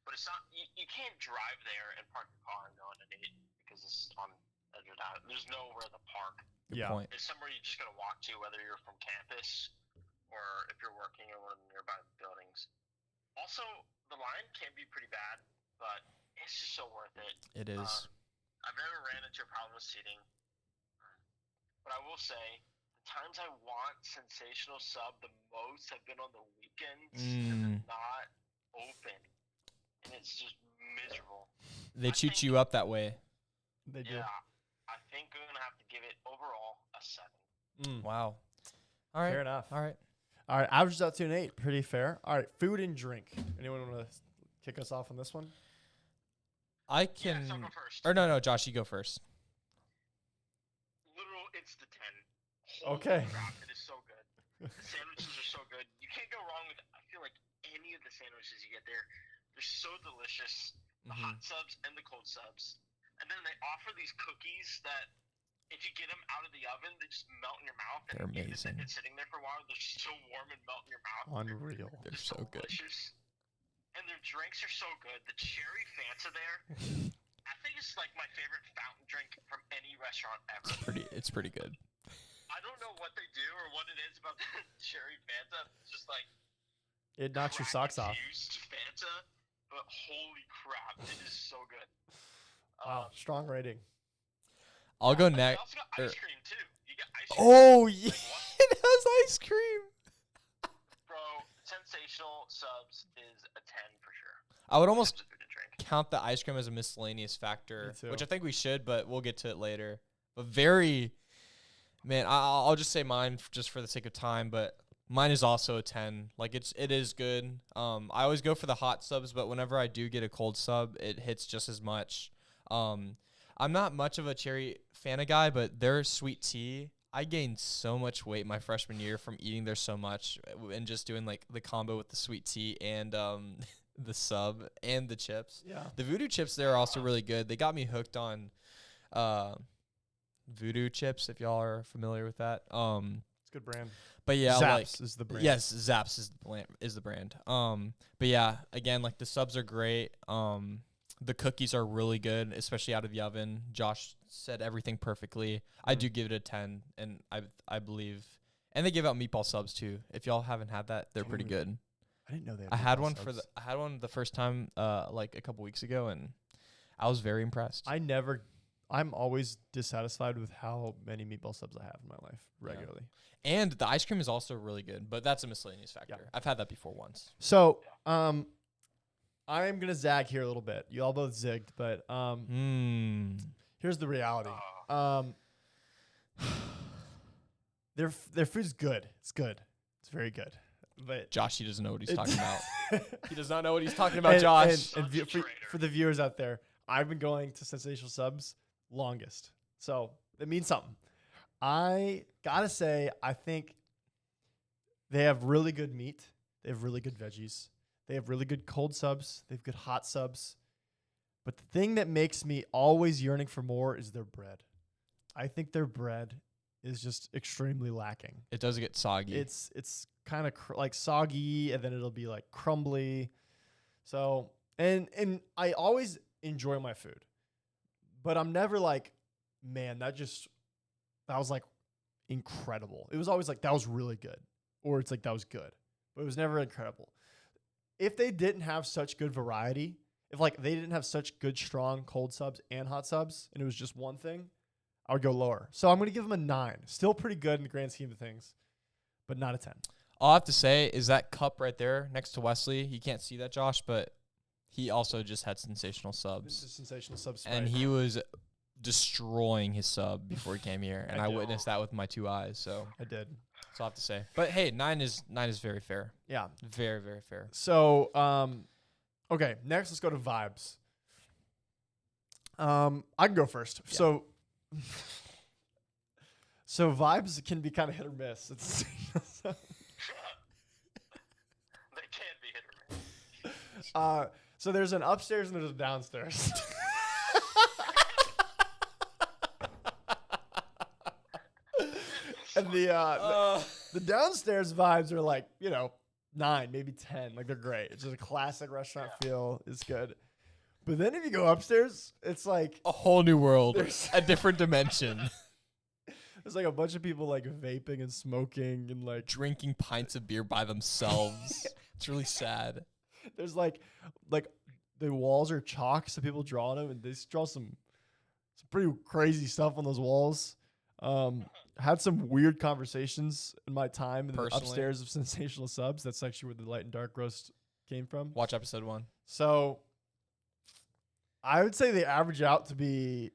But it's not you can't drive there and park your car and go on a date because it's on edge of town. There's nowhere to park. Good point. It's somewhere you just gotta walk to, whether you're from campus or if you're working in one of the nearby buildings. Also, the line can be pretty bad, but it's just so worth it. It is. I've never ran into a problem with seating, but I will say the times I want sensational sub the most have been on the weekends and they're not open, and it's just miserable. They cheat you up that way. They do. Yeah, I think I'm gonna have to give it overall a 7. Wow. All right. Fair enough. All right. All right, averages out to an 8. Pretty fair. All right, food and drink. Anyone want to kick us off on this one? I can. Yeah, so I'll go first. Or no, Josh, you go first. Literal, it's the 10. Holy Okay. crap, it is so good. The sandwiches are so good. You can't go wrong with, I feel like, any of the sandwiches you get there. They're so delicious. The hot subs and the cold subs. And then they offer these cookies that, if you get them out of the oven, they just melt in your mouth. They're and even if amazing. they've been sitting there for a while, they're so warm and melt in your mouth. Unreal. They're Just so good. delicious. And their drinks are so good. The cherry Fanta there, I think it's like my favorite fountain drink from any restaurant ever. It's pretty good. I don't know what they do or what it is about the cherry Fanta. It's just like It knocks your socks off. crack-infused Fanta, but holy crap, it is so good. Wow, strong rating. I'll go They next. also got ice cream too. You get ice cream. Oh, yeah. what? It has ice cream. Bro, sensational subs is a 10 for sure. I would almost Food and drink. count the ice cream as a miscellaneous factor, Me too. which I think we should, but we'll get to it later. But I'll just say mine just for the sake of time, but mine is also a 10. Like it is good. I always go for the hot subs, but whenever I do get a cold sub, it hits just as much. I'm not much of a cherry Fanta guy, but their sweet tea, I gained so much weight my freshman year from eating there so much and just doing like the combo with the sweet tea and the sub and the chips. Yeah. The voodoo chips there are also really good. They got me hooked on voodoo chips, if y'all are familiar with that. It's a good brand. But yeah, Zapp's is the brand. Yes, Zapp's is the brand. But yeah, again, like the subs are great. The cookies are really good, especially out of the oven. Josh said everything perfectly. I do give it a 10, and I believe, and they give out meatball subs too. If y'all haven't had that, they're pretty Dude, good. I didn't know they had I had meatball one subs. I had one the first time, like a couple weeks ago, and I was very impressed. I'm always dissatisfied with how many meatball subs I have in my life regularly. And the ice cream is also really good, but that's a miscellaneous factor. Yeah. I've had that before once. So, I'm gonna zag here a little bit. You all both zigged, but here's the reality. Their food's good. It's good. It's very good. But Josh, he doesn't know what he's It's- talking about. He does not know what he's talking about, and, Josh. and Such a for traitor. the viewers out there, I've been going to Sensational Subs longest, so it means something. I gotta say, I think they have really good meat. They have really good veggies. They have really good cold subs. They have good hot subs. But the thing that makes me always yearning for more is their bread. I think their bread is just extremely lacking. It does get soggy. It's kind of like soggy, and then it'll be like crumbly. So And I always enjoy my food, but I'm never like, man, that was like incredible. It was always like, that was really good, or it's like, that was good, but it was never incredible. If they didn't have such good variety, if like they didn't have such good strong cold subs and hot subs, and it was just one thing, I would go lower. So I'm gonna give them a 9. Still pretty good in the grand scheme of things, but not a 10. All I have to say is that cup right there next to Wesley. You can't see that, Josh, but he also just had sensational This subs, is sensational subs, and he was destroying his sub before he came here, and I witnessed that with my 2 eyes. So I did. that's all I have to say. But hey, 9 is very fair. Yeah. Very, very fair. So okay, next let's go to vibes. I can go first. Yeah. So vibes can be kind of hit or miss. It's They can be hit or miss. so there's an upstairs and there's a downstairs. And the downstairs vibes are like, 9, maybe 10. Like, they're great. It's just a classic restaurant feel. It's good. But then if you go upstairs, it's like A whole new world, a different dimension. there's like a bunch of people like vaping and smoking and like Drinking pints of beer by themselves. It's really sad. there's like the walls are chalk, so people draw on them, and they just draw some pretty crazy stuff on those walls. Had some weird conversations in my time in the Personally. upstairs of Sensational Subs. That's actually where the light and dark roast came from. Watch episode 1. So I would say they average out to be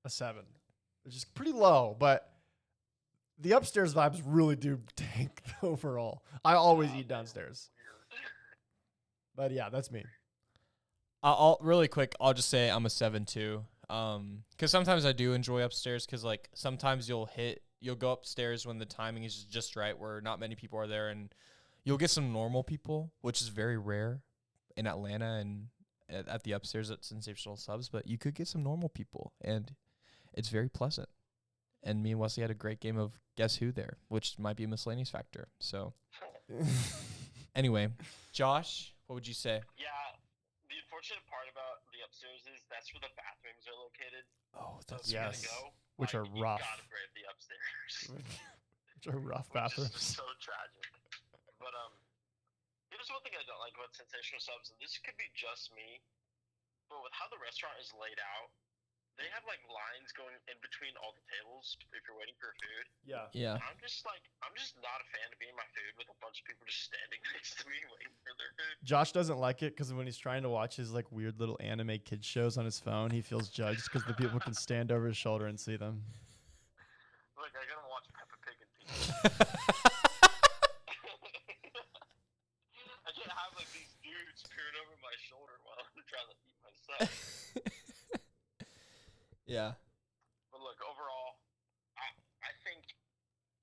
a 7, which is pretty low, but the upstairs vibes really do tank overall. I always eat downstairs. But yeah, that's me. I'll really quick. I'll just say I'm a 7 too. Because sometimes I do enjoy upstairs. Because like sometimes you'll go upstairs when the timing is just right, where not many people are there, and you'll get some normal people, which is very rare in Atlanta and at the upstairs at Sensational Subs. But you could get some normal people, and it's very pleasant. And me and Wesley had a great game of Guess Who there, which might be a miscellaneous factor. So anyway, Josh, what would you say? Yeah, the unfortunate part about the upstairs is that's where the bathrooms are located. Oh, So if that's you're yes. gonna go, Which are you rough. gotta brave the upstairs. Which are rough Which is bathrooms. just so tragic. But here's one thing I don't like about Sensational Subs, and this could be just me, but with how the restaurant is laid out, they have like lines going in between all the tables if you're waiting for food. Yeah. Yeah. I'm just not a fan of eating my food with a bunch of people just standing next to me waiting for their food. Josh doesn't like it because when he's trying to watch his like weird little anime kids shows on his phone, he feels judged because the people can stand over his shoulder and see them. Like I gotta watch Peppa Pig and pizza. I can't have like these dudes peering over my shoulder while I'm trying to eat my stuff. Yeah. But look, overall, I think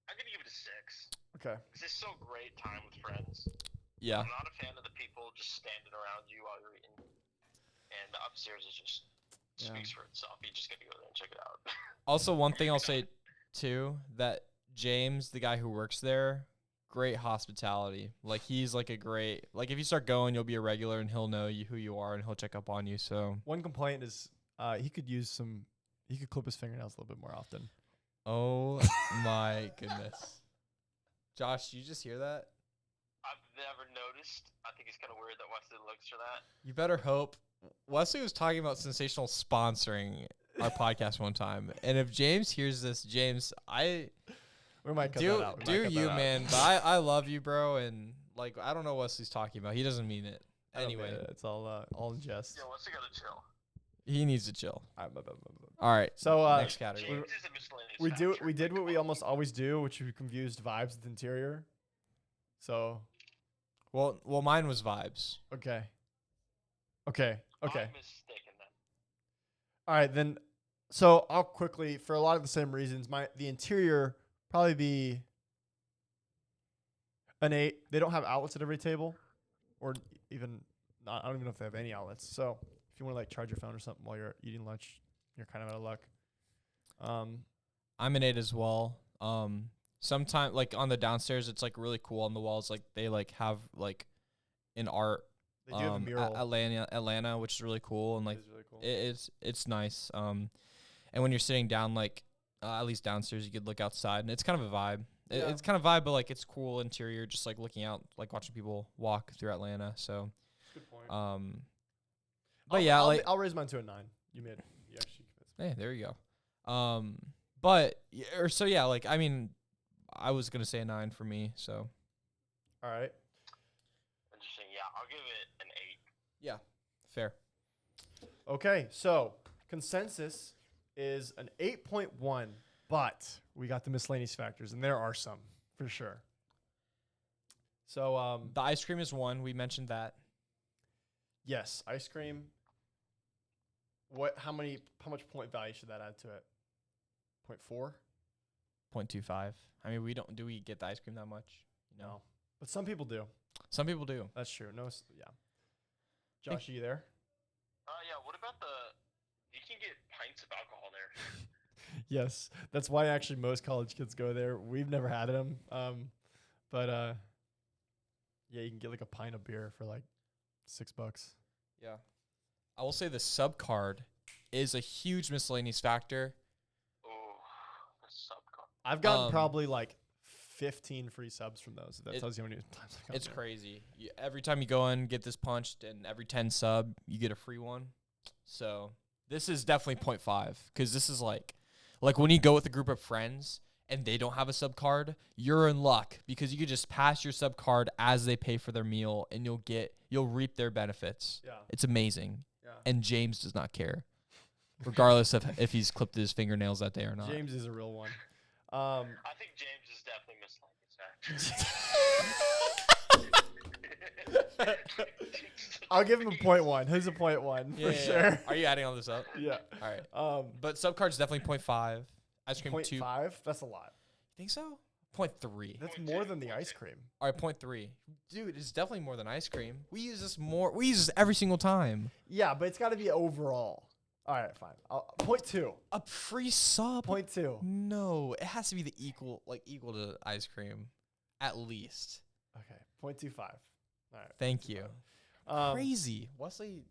I'm gonna give it a 6 Okay. because it's so great time with friends. Yeah. I'm not a fan of the people just standing around you while you're eating, and the upstairs is just speaks for itself. You just gotta go there and check it out. Also, one thing I'll say too, that James, the guy who works there, great hospitality. Like he's like a great, like if you start going, you'll be a regular and he'll know who you are and he'll check up on you. So One complaint is he could clip his fingernails a little bit more often. oh my goodness. Josh, you just hear that? I've never noticed. I think it's kind of weird that Wesley looks for that. You better hope. Wesley was talking about Sensational sponsoring our podcast one time. And if James hears this, James, We might cut do that out. We might do cut you, that out. man. But I love you, bro. And like, I don't know what Wesley's talking about. He doesn't mean it. I don't Anyway, mean it. It's all in jest. Yeah, Wesley gotta chill. he needs to chill. All right, All right. So Next category. James is a miscellaneous we factor. did what we almost always do, which we confused vibes with interior. So Well, mine was vibes. okay. I'm mistaken then. All right, then. So I'll quickly, for a lot of the same reasons, the interior probably be an 8. They don't have outlets at every table, or even not. I don't even know if they have any outlets. So if you want to like charge your phone or something while you're eating lunch, you're kind of out of luck. I'm an 8 as well. Sometimes like on the downstairs, it's like really cool on the walls. Like they like have like an art They do have a mural. Atlanta, which is really cool, and like It is really cool. it's nice. And when you're sitting down, like at least downstairs, you could look outside, and it's kind of a vibe. Yeah. It's kind of vibe, but like it's cool interior, just like looking out, like watching people walk through Atlanta. So, Good point. but yeah, like I'll raise mine to a 9. You actually convinced me. hey, there you go. But so yeah, like I mean, I was gonna say a 9 for me. So All right. Interesting. Yeah, I'll give it an 8. yeah, fair. Okay, so consensus is an 8.1, but we got the miscellaneous factors, and there are some for sure. So The ice cream is 1. We mentioned that. yes, ice cream. How much point value should that add to it? 0.4? 0.25. I mean, do we get the ice cream that much? No. But some people do. Some people do. That's true. Yeah. Josh, are you there? Yeah. What about you can get pints of alcohol there. Yes. That's why actually most college kids go there. We've never had them. But yeah, you can get like a pint of beer for like $6. Yeah. I will say the sub card is a huge miscellaneous factor. Oh, the sub card. I've gotten probably like 15 free subs from those. If that tells you how many times I've gotten It's there. crazy. Every time you go in, get this punched, and every 10 sub, you get a free one. So this is definitely 0.5 because this is like when you go with a group of friends and they don't have a sub card, you're in luck because you could just pass your sub card as they pay for their meal and you'll reap their benefits. Yeah. It's amazing. Yeah. And James does not care, regardless of if he's clipped his fingernails that day or not. James is a real one. I think James is definitely miscellaneous. I'll give him a 0.1. Who's a 0.1 for sure? Are you adding all this up? Yeah. All right. But sub card's definitely 0.5. Ice cream 2. 0.5? That's a lot. You think so? 0.3. That's more than the ice cream. All right, 0.3. Dude, it's definitely more than ice cream. We use this more. We use this every single time. Yeah, but it's got to be overall. All right, fine. 0.2. A free sub? 0.2. No, it has to be equal to ice cream, at least. Okay, 0.25. All right. Thank you. Crazy, Wesley.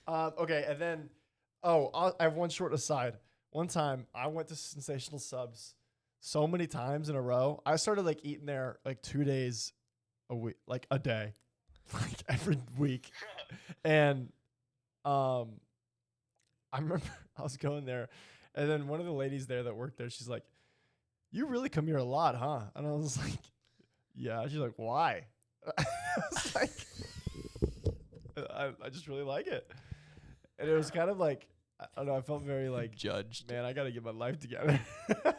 Okay, and then, I have one short aside. One time, I went to Sensational Subs so many times in a row. I started like eating there like 2 days a week, like a day, like every week. And I remember I was going there, and then one of the ladies there that worked there, she's like, "You really come here a lot, huh?" And I was like, "Yeah." She's like, "Why?" I was like, I just really like it. And it was kind of like, I don't know, I felt very like, Judged. man, I got to get my life together. But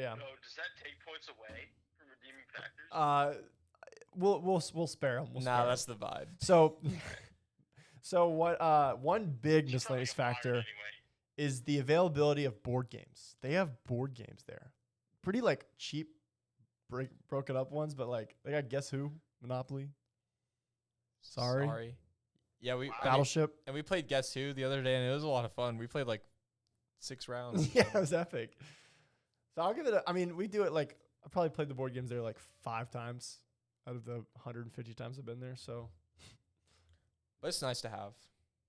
yeah. Oh, does that take points away from redeeming factors? We'll spare them. That's the vibe. So what? One big She's probably miscellaneous fired factor anyway. is the availability of board games. They have board games there, pretty like cheap, broken up ones, but like they got Guess Who, Monopoly. Sorry. Yeah, Wow. Battleship. and we played Guess Who the other day, and it was a lot of fun. We played like 6 rounds. Yeah, it was epic. So I'll give it I mean, we do it like, I probably played the board games there like 5 times out of the 150 times I've been there. So But it's nice to have.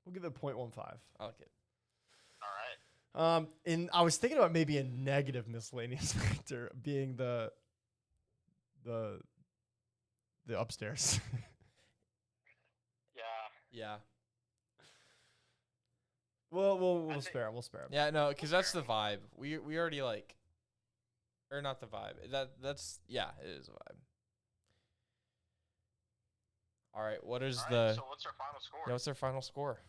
we'll give it a 0.15. I like it. All right. And I was thinking about maybe a negative miscellaneous factor being the upstairs. Yeah. Yeah. We'll spare him. We'll spare him. Yeah, no, because that's the vibe. We already like, or not the vibe. That's it is a vibe. All right, what is All the? right, so what's our final score? Yeah, what's their final score?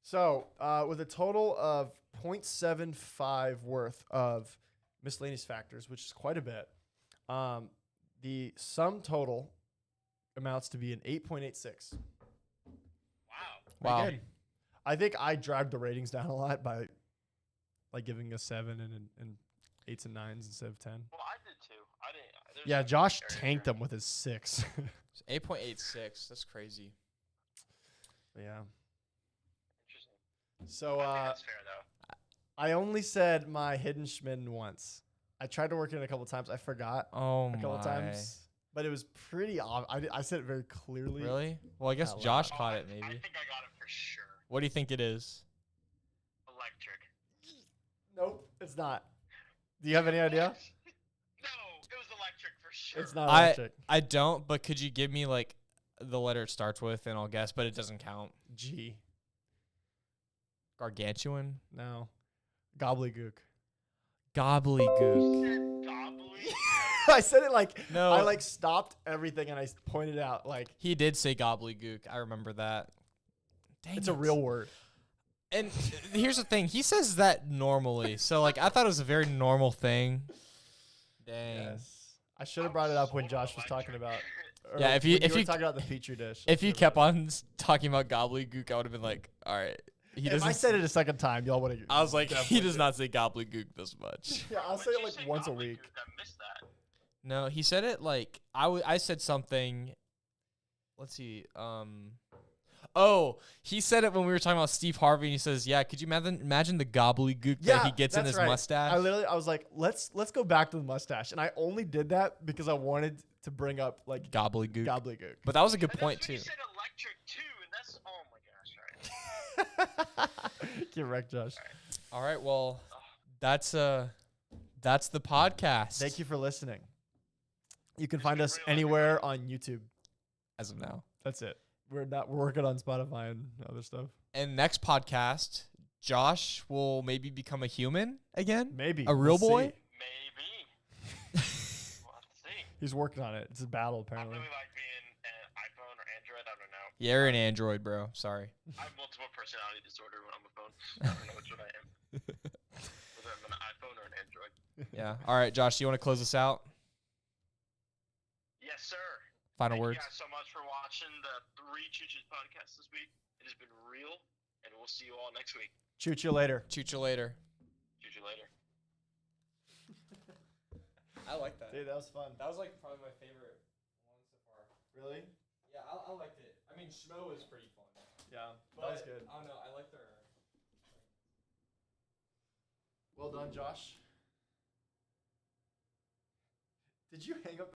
So with a total of 0.75 worth of miscellaneous factors, which is quite a bit, the sum total amounts to be an 8.86. Wow. Wow. Pretty good. I think I dragged the ratings down a lot by like giving a 7 and 8s and 9s instead of 10. Well, I did too. I didn't. there's Yeah, some Josh area tanked here. them with his 6. 8.86. That's crazy. Yeah. Interesting. So I think that's fair though. I only said my hidden Schmidden once. I tried to work it in a couple times. I forgot Oh a couple my. times. but it was pretty obvious. I said it very clearly. Really? Well, I guess Out Josh loud. caught it I maybe. think I got it for sure. What do you think it is? Electric. Nope, it's not. Do you have any idea? No, it was electric for sure. It's not electric. I don't, but could you give me like the letter it starts with and I'll guess, but it doesn't count. G. Gargantuan? No. Gobbledygook. Gobbledygook. Gobbly. I said it like No. I like stopped everything and I pointed out like He did say gobbledygook. I remember that. Dang it's a it. real word. And here's the thing. He says that normally. So like I thought it was a very normal thing. Dang. Yes. I should have brought it up when Josh was talking about. Yeah, if you- when if were you- talking about the petri dish. If he kept on talking about gobbledygook, I would have been like, all right. He if doesn't. I said it a second time, y'all would have. I was like, he does not say gobbledygook this much. Yeah, I'll say it like once a week. I missed that. No, he said it like I said something. Let's see. Oh, he said it when we were talking about Steve Harvey, and he says, "Yeah, could you imagine the gobbledygook that he gets in that's his right. mustache?" I was like, let's go back to the mustache, and I only did that because I wanted to bring up like Gobbledygook. gobbledygook. But that was a good And point that's too. when you said electric too, and that's oh my gosh, right. Get wrecked, Josh. All right, well, that's the podcast. Thank you for listening. You can It's find been us real, anywhere on YouTube. as of now. That's it. We're working on Spotify and other stuff. And next podcast, Josh will maybe become a human again. Maybe A real We'll boy? see. Maybe. We'll have to see. He's working on it. It's a battle I apparently. really like being an iPhone or Android. I don't know. Yeah, you're an Android, bro. Sorry. I have multiple personality disorder when I'm a phone. I don't know which one I am. Whether I'm an iPhone or an Android. Yeah. All right, Josh, you want to close us out? Yes, sir. Final Thank words. you guys so much for watching the Three Chooches Podcast this week. It has been real, and we'll see you all next week. Shoot you later. Shoot you later. Choo you later. I like that. Dude, that was fun. That was like probably my favorite one so far. Really? Yeah, I liked it. I mean, Schmo is pretty fun. Yeah, But that was good. I don't know. I like their. Well done, Josh. Did you hang up?